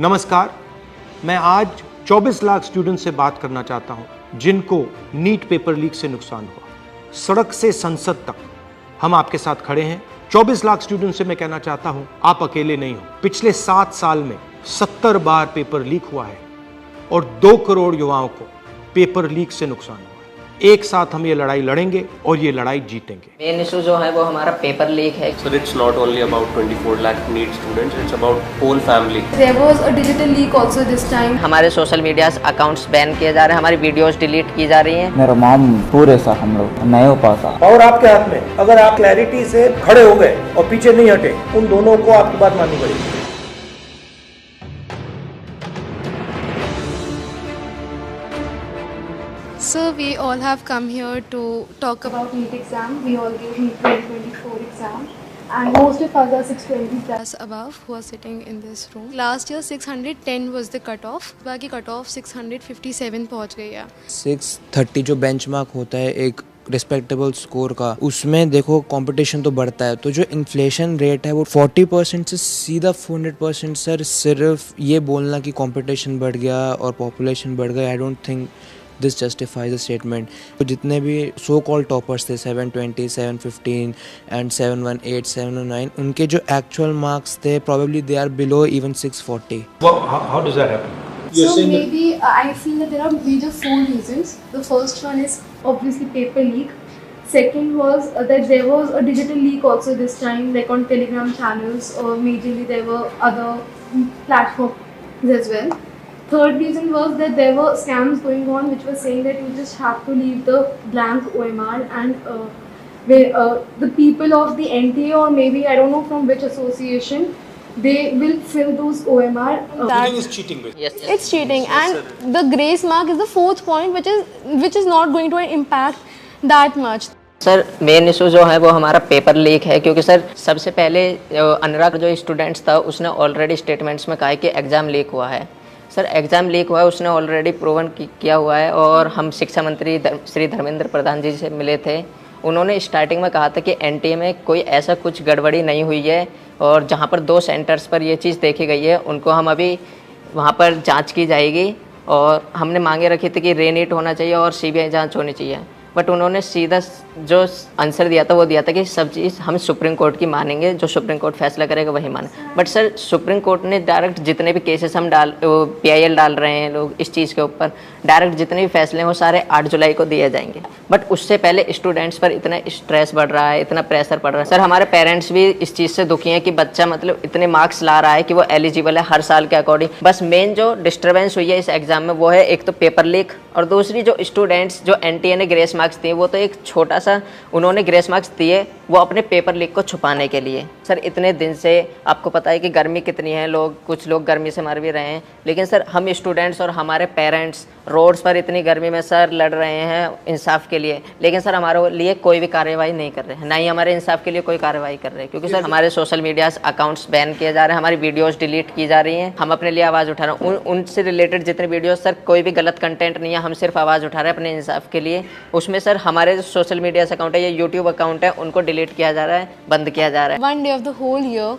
नमस्कार, मैं आज 24 लाख स्टूडेंट से बात करना चाहता हूं जिनको नीट पेपर लीक से नुकसान हुआ। सड़क से संसद तक हम आपके साथ खड़े हैं। 24 लाख स्टूडेंट से मैं कहना चाहता हूं, आप अकेले नहीं हो। पिछले 7 साल में 70 बार पेपर लीक हुआ है और 2 करोड़ युवाओं को पेपर लीक से नुकसान हुआ है। एक साथ हम ये लड़ाई लड़ेंगे और ये लड़ाई जीतेंगे। मेन इशू जो है वो हमारा पेपर लीक है। Sir, it's not only about 24 lakh NEET students, it's about whole family. There was a digital leak also this time. हमारे सोशल मीडिया अकाउंट्स बैन किए जा रहे हैं, हमारी वीडियोस डिलीट की जा रही हैं। मेरा माम पूरे सा हम लोग नहीं हो पाता। और आपके हाथ में, अगर आप क्लैरिटी से खड़े हो गए और पीछे नहीं हटे, उन दोनों को आपकी बात माननी पड़ेगी। So we all have come here to talk about NEET exam. We all gave NEET 2024 exam. And most of us are 620 plus above who are sitting in this room. Last year 610 was the cutoff. बाकी cutoff 657 पहुंच गई है। 630 जो benchmark होता है एक respectable score का, उसमें देखो कंपटीशन तो बढ़ता है। तो जो इन्फ्लेशन रेट है वो 40% से सीधा 400%। सर, सिर्फ ये बोलना कि कंपटीशन बढ़ गया और पॉपुलेशन बढ़ गई, I don't think this justifies the statement. तो जितने भी सो कॉल टॉपर्स थे 720, 715 एंड 718, 709, उनके जो एक्चुअल मार्क्स थे probably they are below even 640. How does that happen? So maybe I feel that there are major 4 reasons. The first one is obviously paper leak. Second was that there was a digital leak also this time, like on Telegram channels, or majorly there were other platforms as well. Third reason was that there were scams going on which were saying that you just have to leave the blank OMR and the people of the NTA, or maybe I don't know from which association, they will fill those OMR. Cheating is cheating, basically. Yes. It's cheating, and the grace mark is the 4th point, which is not going to impact that much. Sir, main issue जो है वो हमारा paper leak है, क्योंकि sir सबसे पहले अनुराग जो students था उसने ऑलरेडी स्टेटमेंट्स में कहा है कि एग्ज़ाम लीक हुआ है। सर, एग्ज़ाम लीक हुआ है, उसने ऑलरेडी प्रूवन किया हुआ है। और हम शिक्षा मंत्री श्री धर्मेंद्र प्रधान जी से मिले थे। उन्होंने स्टार्टिंग में कहा था कि एनटीए में कोई ऐसा कुछ गड़बड़ी नहीं हुई है, और जहां पर 2 सेंटर्स पर ये चीज़ देखी गई है उनको हम अभी वहां पर जांच की जाएगी। और हमने मांगे रखी थी कि रीनीट होना चाहिए और सीबीआई जांच होनी चाहिए। बट उन्होंने सीधा जो आंसर दिया था वो दिया था कि सब चीज़ हम सुप्रीम कोर्ट की मानेंगे, जो सुप्रीम कोर्ट फैसला करेगा वही माने। बट सर, सुप्रीम कोर्ट ने डायरेक्ट जितने भी केसेस हम PIL डाल रहे हैं लोग इस चीज़ के ऊपर, डायरेक्ट जितने भी फैसले हैं वो सारे 8 जुलाई को दिए जाएंगे। बट उससे पहले स्टूडेंट्स पर इतना स्ट्रेस बढ़ रहा है, इतना प्रेशर पड़ रहा है। सर, हमारे पेरेंट्स भी इस चीज़ से दुखी हैं कि बच्चा मतलब इतने मार्क्स ला रहा है कि वो एलिजिबल है हर साल के अकॉर्डिंग। बस मेन जो डिस्टर्बेंस हुई है इस एग्ज़ाम में वो है एक तो पेपर लीक, और दूसरी जो स्टूडेंट्स जो NTA ने ग्रेस मार्क्स दिए वो तो एक छोटा सा उन्होंने ग्रेस मार्क्स दिए वो अपने पेपर लीक को छुपाने के लिए। सर, इतने दिन से आपको पता है कि गर्मी कितनी है, कुछ लोग गर्मी से मर भी रहे हैं, लेकिन सर हम स्टूडेंट्स और हमारे पेरेंट्स रोड्स पर इतनी गर्मी में सर लड़ रहे हैं इंसाफ के लिए, लेकिन सर हमारे लिए कोई भी कार्रवाई नहीं कर रहे हैं, ना ही हमारे इंसाफ के लिए कोई कार्रवाई कर रहे हैं। क्योंकि सर हमारे सोशल मीडिया अकाउंट्स बैन किए जा रहे हैं, हमारी वीडियोस डिलीट की जा रही हैं। हम अपने लिए आवाज़ उठा रहे हैं, उनसे रिलेटेड जितने वीडियोस, सर कोई भी गलत कंटेंट नहीं है, हम सिर्फ आवाज़ उठा रहे हैं अपने इंसाफ के लिए। उसमें सर हमारे जो सोशल मीडिया अकाउंट है या यूट्यूब अकाउंट है उनको डिलीट किया जा रहा है, बंद किया जा रहा है। 1 day of the whole year,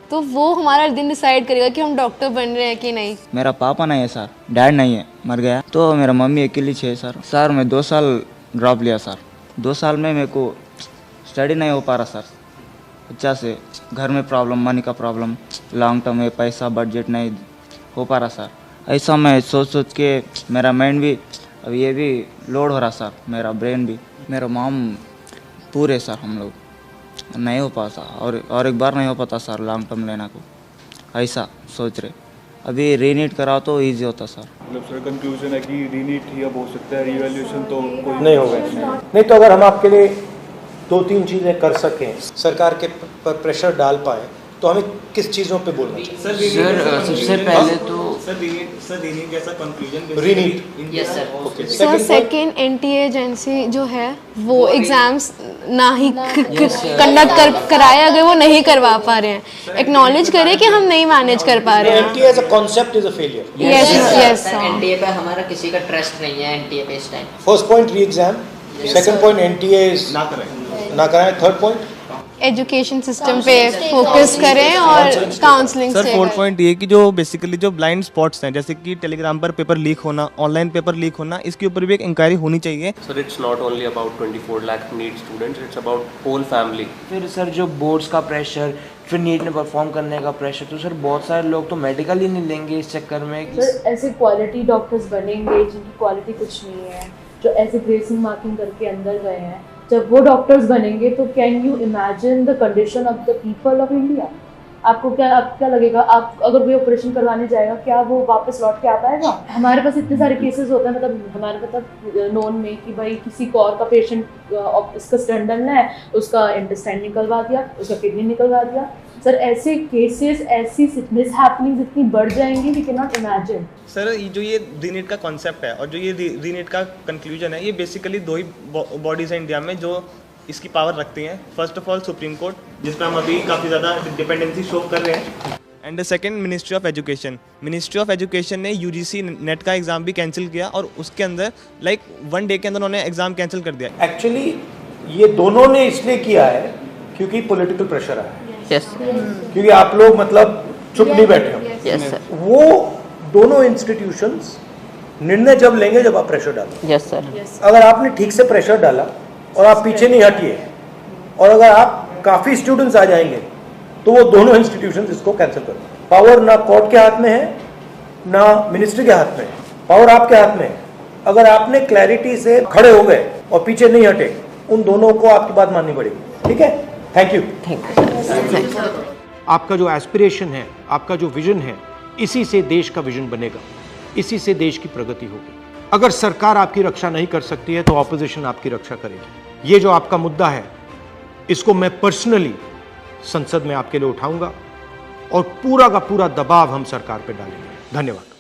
तो वो हमारा दिन डिसाइड करेगा कि हम डॉक्टर बन रहे हैं कि नहीं। मेरा पापा नहीं है सर, डैड नहीं है, मर गया। तो मेरा मम्मी अकेली है सर। सर, मैं 2 साल ड्रॉप लिया सर। 2 साल में मेरे को स्टडी नहीं हो पा रहा सर। अच्छा से घर में प्रॉब्लम, मनी का प्रॉब्लम, लॉन्ग टर्म में पैसा बजट नहीं हो पा रहा सर। ऐसा मैं सोच के मेरा माइंड भी अब ये भी लोड हो रहा सर, मेरा ब्रेन भी। मेरा माम पूरे सर हम लोग नहीं हो पाता, और एक बार नहीं हो पाता सर लॉन्ग टर्म लेना को, ऐसा सोच रहे। अभी रीनीट कराओ तो इजी होता सर। मतलब सर कंक्लूजन है कि रीनीट ही अब हो सकता है, रिवैल्यूएशन तो कोई नहीं होगा। नहीं तो अगर हम आपके लिए 2-3 चीज़ें कर सकें, सरकार के पर प्रेशर डाल पाए, तो हमें किस चीज़ों पे बोलना चाहिए? सर, सबसे पहले तो रीनीट जैसा conclusion रीनीट। Yes sir. Sir, second NTA agency जो है वो एग्जाम्स ना ही कंडक्ट कराए, अगर वो नहीं करवा पा रहे हैं, एक्नॉलेज करें कि हम नहीं मैनेज कर पा रहे हैं। NTA as a concept is a failure. Yes. Sir, NTA पे हमारा किसी का ट्रस्ट नहीं है, NTA पे इस time. First point re-exam, second point NTA is ना कराएं, third point एजुकेशन सिस्टम पे फोकस करें और काउंसलिंग सर से 4 पॉइंट ये कि जो बेसिकली जो ब्लाइंड स्पॉट्स हैं, जैसे कि टेलीग्राम पर पेपर लीक होना, ऑनलाइन पेपर लीक होना, इसके ऊपर भी एक इंक्वायरी होनी चाहिए। Sir, it's not only about 24 lakh NEET students, it's about whole family. फिर सर जो बोर्ड्स का प्रेशर, फिर नीट में परफॉर्म करने का प्रेशर, तो सर बहुत सारे लोग तो मेडिकल ही नहीं लेंगे इस चक्कर में। सर ऐसे क्वालिटी डॉक्टर्स बनेंगे जिनकी क्वालिटी कुछ नहीं है, जो ऐसे ग्रेसिंग मार्किंग करके अंदर गए हैं, जब वो डॉक्टर्स बनेंगे तो can you imagine the condition of the people of India. आपको क्या लगेगा, आप अगर कोई ऑपरेशन करवाने जाएगा, क्या वो वापस लौट के आ पाएगा? हमारे पास इतने सारे केसेस होते हैं, मतलब हमारे मतलब नोन में कि भाई किसी को और का पेशेंट, इसका स्टेंट डालना है, उसका इंटेस्टाइन निकलवा दिया, उसका किडनी निकलवा दिया। सर ऐसे केसेस, ऐसी मिस हैपनिंग्स इतनी बढ़ जाएंगी, we can not imagine. Sir जो ये रीनीट का कॉन्सेप्ट है और जो ये रीनीट का कंक्लूजन है, ये बेसिकली दो ही बॉडीज़ हैं इंडिया में जो इसकी पावर रखती हैं। First of all supreme court, जिस पर हम अभी काफ़ी ज़्यादा डिपेंडेंसी शो कर रहे हैं, and second ministry of education. Ministry of education ने यूजीसी नेट का एग्ज़ाम भी कैंसिल किया और उसके अंदर लाइक 1 डे के अंदर उन्होंने एग्ज़ाम कैंसिल कर दिया। एक्चुअली ये दोनों ने इसलिए किया है क्योंकि पॉलिटिकल प्रेशर आया है। यस क्योंकि आप लोग मतलब चुप नहीं बैठे हो। Yes sir. वो दोनों इंस्टीट्यूशंस निर्णय जब लेंगे जब आप प्रेशर डालो। Yes sir. अगर आपने ठीक से प्रेशर डाला और आप पीछे नहीं हटिए, और अगर आप काफी स्टूडेंट्स आ जाएंगे, तो वो दोनों इंस्टीट्यूशंस इसको कैंसिल कर देंगे। पावर ना कोर्ट के हाथ में है, ना मिनिस्ट्री के हाथ में है, पावर आपके हाथ में है। अगर आपने क्लैरिटी से खड़े हो गए और पीछे नहीं हटे, उन दोनों को आपकी बात माननी पड़ेगी। ठीक है, थैंक यू। आपका जो एस्पिरेशन है, आपका जो विजन है, इसी से देश का विजन बनेगा, इसी से देश की प्रगति होगी। अगर सरकार आपकी रक्षा नहीं कर सकती है तो ऑपोजिशन आपकी रक्षा करेगी। ये जो आपका मुद्दा है, इसको मैं पर्सनली संसद में आपके लिए उठाऊंगा और पूरा का पूरा दबाव हम सरकार पे डालेंगे। धन्यवाद।